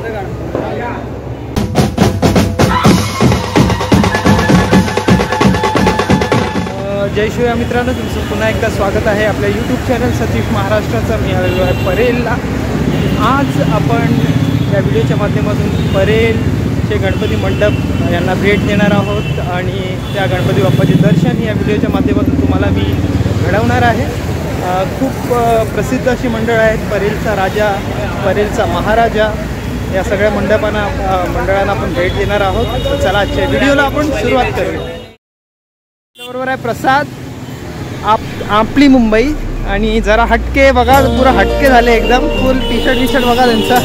जय शिवराय मित्रांनो, तुमचं पुन्हा एकदा स्वागत आहे आपल्या यूट्यूब चॅनल सतीश महाराष्ट्राचा। मी आलेलो आहे परेलला। आज आपण या व्हिडिओच्या माध्यमातून परेलचे गणपती मंडप यांना भेट देणार आहोत आणि त्या गणपती बाप्पाचे दर्शन या व्हिडिओच्या माध्यमातून तुम्हाला मी घडवणार आहे। खूप प्रसिद्ध अशी मंडळ आहेत, परेलचा राजा, परेलचा महाराजा, या सगळ्या मंडळांना आपण भेट देणार आहोत। चला आजच्या व्हिडिओला आपण सुरुवात करूया। बरोबर आहे प्रसाद, आपली मुंबई, आणि जरा हटके बघा, पुरा हटके झाले एकदम, फुल टी शर्ट बघा त्यांचा।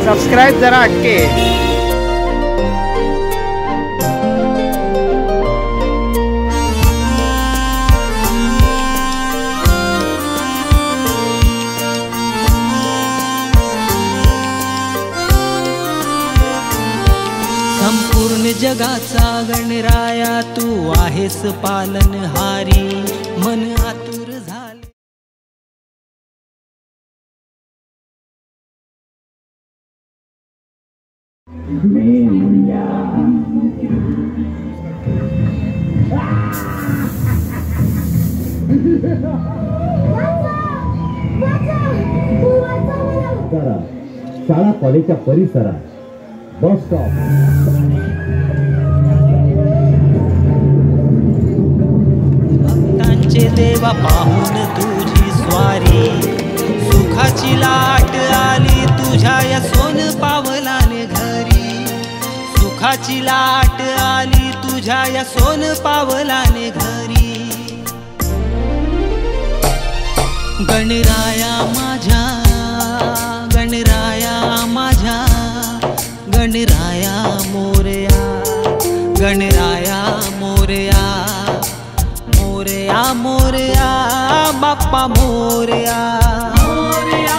सबस्क्राईब जरा हटके। संपूर्ण जगाचा गणराया तू आहेस पालनहारी, मन आतुर झाले। शाळा कॉलेजच्या परिसरात बस स्टॉप, भक्तांचे देवा पाहून तुझी स्वारी, सुखाची लाट आली तुझ्या या सोन पावलाने घरी, सुखाची लाट आली तुझ्या या सोन पावलाने घरी। गणराया माझ्या, गणराया माझ्या, गणराया मोरया, गणराया मोरया, मोरया मोरया बाप्पा मोरया, मोरया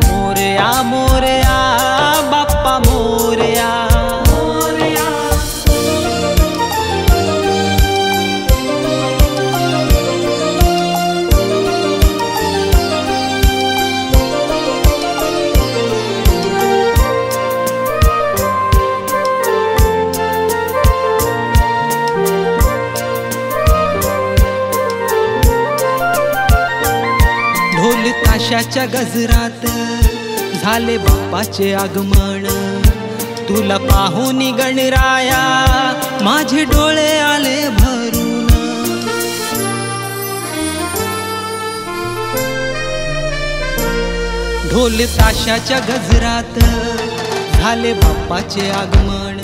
मोरया मोरया बाप्पा मोरया, मोरया। ढोल ताशाच्या गजरात झाले बाप्पाचे आगमन, तुला पाहून गणराया माझे डोळे आले भरून। ढोल ताशाच्या गजरात झाले बाप्पाचे आगमन,